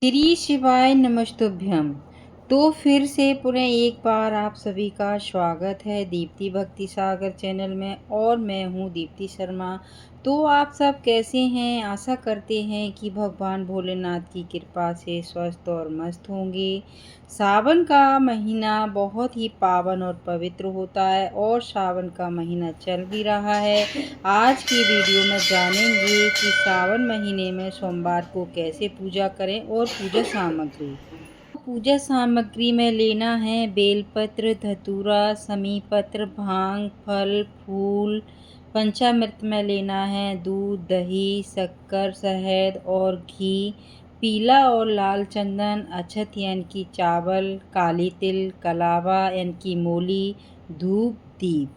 श्री शिवाय नमस्तुभ्यम। तो फिर से पुनः एक बार आप सभी का स्वागत है दीप्ति भक्ति सागर चैनल में और मैं हूँ दीप्ति शर्मा। तो आप सब कैसे हैं? आशा करते हैं कि भगवान भोलेनाथ की कृपा से स्वस्थ और मस्त होंगे। सावन का महीना बहुत ही पावन और पवित्र होता है और सावन का महीना चल भी रहा है। आज की वीडियो में जानेंगे कि सावन महीने में सोमवार को कैसे पूजा करें और पूजा सामग्री में लेना है बेलपत्र, धतूरा, समी पत्र, भांग, फल, फूल। पंचामृत में लेना है दूध, दही, शक्कर, शहद और घी। पीला और लाल चंदन, अक्षत यानी कि चावल, काली तिल, कलावा यानी कि मूली, धूप, दीप।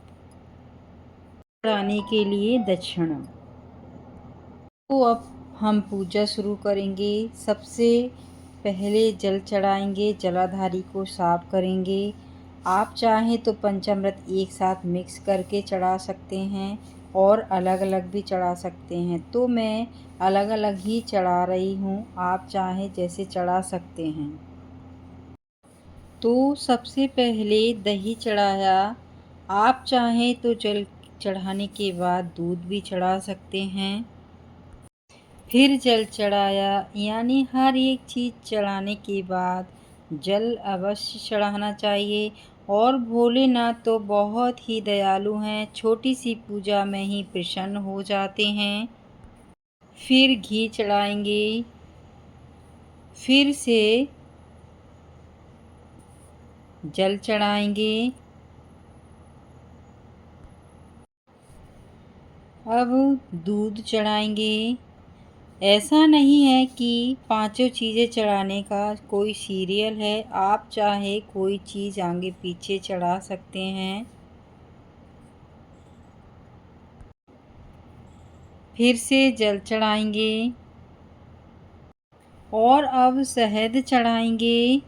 चढ़ाने के लिए दक्षिणा। तो अब हम पूजा शुरू करेंगे। सबसे पहले जल चढ़ाएंगे, जलाधारी को साफ करेंगे। आप चाहें तो पंचामृत एक साथ मिक्स करके चढ़ा सकते हैं और अलग अलग भी चढ़ा सकते हैं। तो मैं अलग अलग ही चढ़ा रही हूँ, आप चाहें जैसे चढ़ा सकते हैं। तो सबसे पहले दही चढ़ाया। आप चाहें तो जल चढ़ाने के बाद दूध भी चढ़ा सकते हैं। फिर जल चढ़ाया, यानी हर एक चीज़ चढ़ाने के बाद जल अवश्य चढ़ाना चाहिए। और भोलेनाथ तो बहुत ही दयालु हैं, छोटी सी पूजा में ही प्रसन्न हो जाते हैं। फिर घी चढ़ाएंगे, फिर से जल चढ़ाएंगे। अब दूध चढ़ाएंगे। ऐसा नहीं है कि पांचों चीज़ें चढ़ाने का कोई सीरियल है, आप चाहे कोई चीज़ आगे पीछे चढ़ा सकते हैं। फिर से जल चढ़ाएंगे और अब शहद चढ़ाएंगे।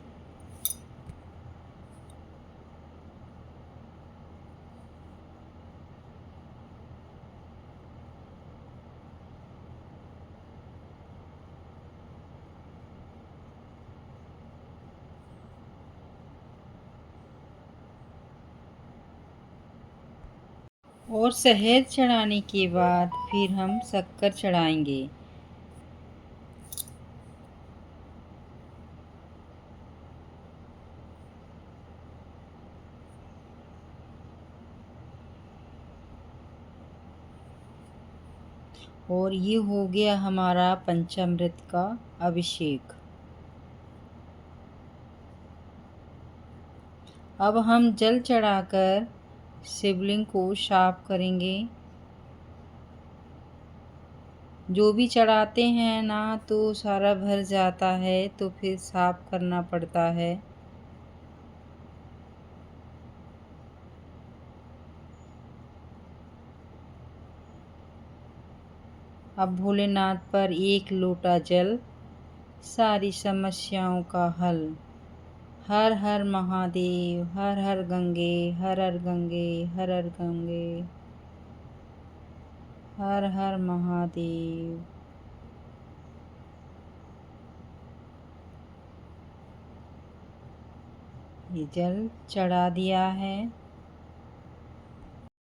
और शहद चढ़ाने के बाद फिर हम शक्कर चढ़ाएंगे। और ये हो गया हमारा पंचामृत का अभिषेक। अब हम जल चढ़ाकर शिवलिंग को साफ करेंगे। जो भी चढ़ाते हैं ना तो सारा भर जाता है, तो फिर साफ करना पड़ता है। अब भोलेनाथ पर एक लोटा जल, सारी समस्याओं का हल। हर हर महादेव, हर हर गंगे, हर हर गंगे, हर हर गंगे, हर हर महादेव। ये जल चढ़ा दिया है।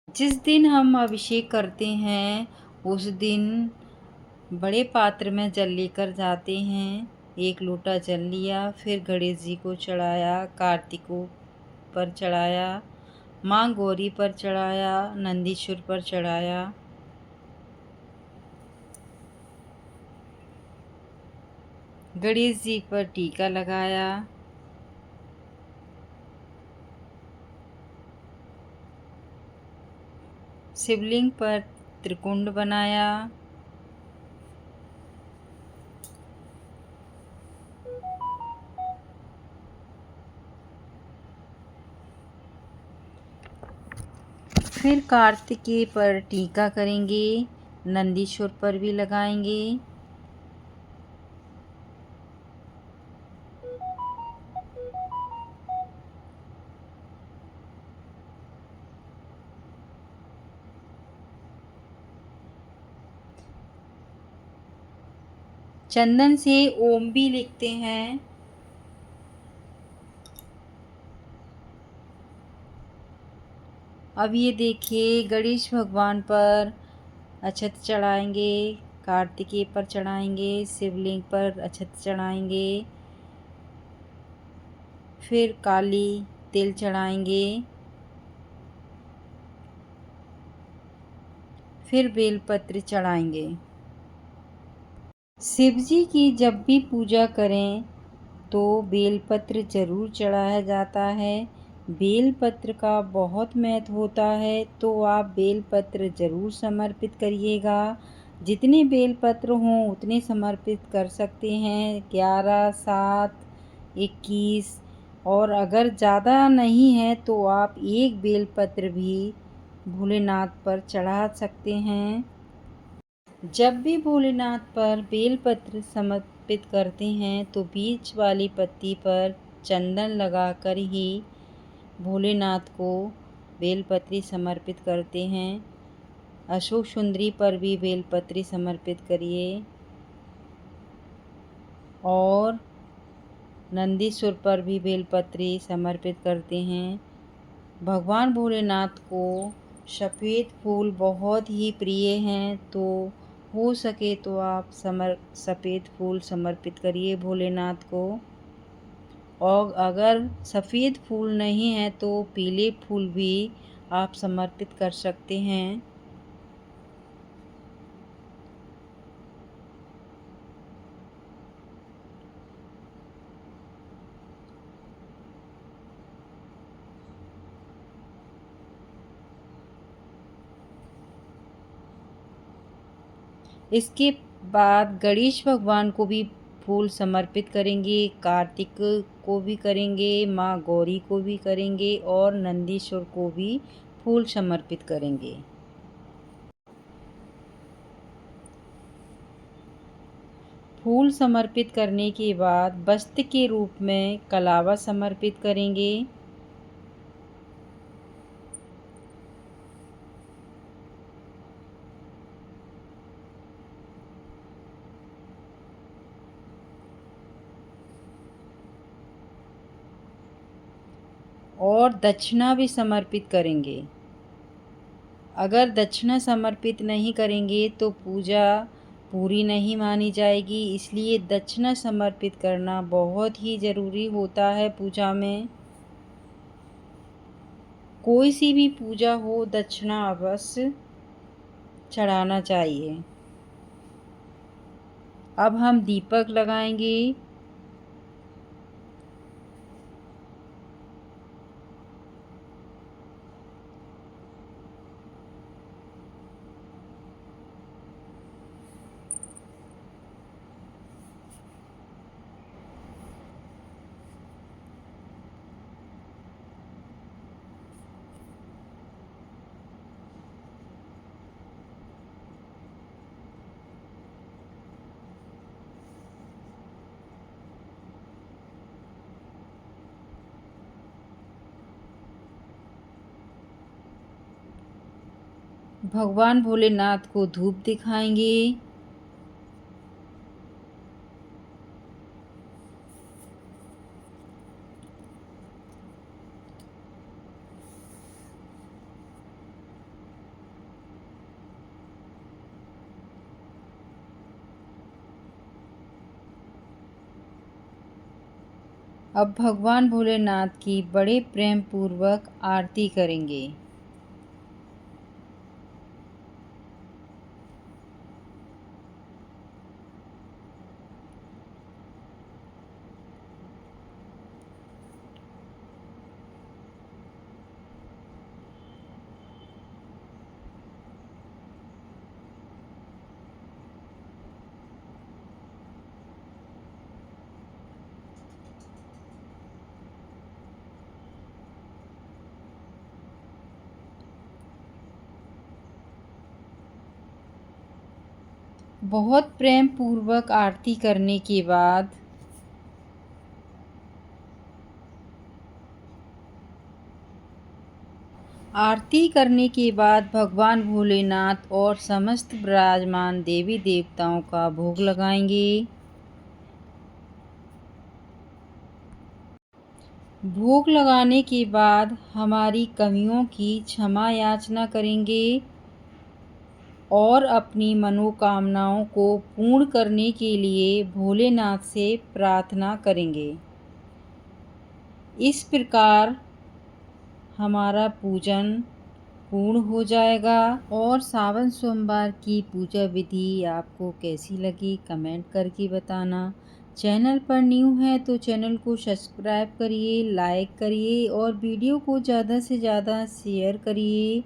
जिस दिन हम अभिषेक करते हैं उस दिन बड़े पात्र में जल लेकर जाते हैं। एक लोटा जल लिया, फिर गणेश जी को चढ़ाया, कार्तिकों पर चढ़ाया, माँ गौरी पर चढ़ाया, नंदीश्वर पर चढ़ाया। गणेश जी पर टीका लगाया। शिवलिंग पर त्रिकुंड बनाया। फिर कार्तिकेय पर टीका करेंगे, नंदीश्वर पर भी लगाएंगे। चंदन से ओम भी लिखते हैं। अब ये देखिए गणेश भगवान पर अक्षत चढ़ाएंगे, कार्तिकेय पर चढ़ाएंगे, शिवलिंग पर अक्षत चढ़ाएंगे, फिर काली तिल चढ़ाएंगे, फिर बेलपत्र चढ़ाएंगे। शिव जी की जब भी पूजा करें तो बेलपत्र ज़रूर चढ़ाया जाता है। बेलपत्र का बहुत महत्व होता है, तो आप बेलपत्र ज़रूर समर्पित करिएगा। जितने बेलपत्र हों उतने समर्पित कर सकते हैं, 11, 7, 21, और अगर ज़्यादा नहीं है तो आप एक बेलपत्र भी भोलेनाथ पर चढ़ा सकते हैं। जब भी भोलेनाथ पर बेलपत्र समर्पित करते हैं तो बीच वाली पत्ती पर चंदन लगाकर ही भोलेनाथ को बेलपत्री समर्पित करते हैं। अशोक सुंदरी पर भी बेलपत्री समर्पित करिए और नंदीश्वर पर भी बेलपत्री समर्पित करते हैं। भगवान भोलेनाथ को सफ़ेद फूल बहुत ही प्रिय हैं, तो हो सके तो आप सफ़ेद फूल समर्पित करिए भोलेनाथ को। और अगर सफ़ेद फूल नहीं है तो पीले फूल भी आप समर्पित कर सकते हैं। इसके बाद गणेश भगवान को भी फूल समर्पित करेंगे, कार्तिक को भी करेंगे, माँ गौरी को भी करेंगे और नंदीश्वर को भी फूल समर्पित करेंगे। फूल समर्पित करने के बाद वस्त्र के रूप में कलावा समर्पित करेंगे। और दक्षिणा भी समर्पित करेंगे। अगर दक्षिणा समर्पित नहीं करेंगे तो पूजा पूरी नहीं मानी जाएगी, इसलिए दक्षिणा समर्पित करना बहुत ही ज़रूरी होता है पूजा में। कोई सी भी पूजा हो दक्षिणा अवश्य चढ़ाना चाहिए। अब हम दीपक लगाएंगे। भगवान भोलेनाथ को धूप दिखाएंगे। अब भगवान भोलेनाथ की बड़े प्रेम पूर्वक आरती करेंगे। बहुत प्रेम पूर्वक आरती करने के बाद भगवान भोलेनाथ और समस्त विराजमान देवी देवताओं का भोग लगाएंगे। भोग लगाने के बाद हमारी कमियों की क्षमा याचना करेंगे और अपनी मनोकामनाओं को पूर्ण करने के लिए भोलेनाथ से प्रार्थना करेंगे। इस प्रकार हमारा पूजन पूर्ण हो जाएगा। और सावन सोमवार की पूजा विधि आपको कैसी लगी कमेंट करके बताना। चैनल पर न्यू है तो चैनल को सब्सक्राइब करिए, लाइक करिए और वीडियो को ज़्यादा से ज़्यादा शेयर करिए।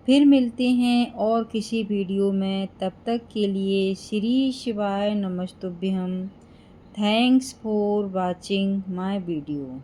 फिर मिलते हैं और किसी वीडियो में, तब तक के लिए श्री शिवाय नमस्तुभ्यं। Thanks for watching my video.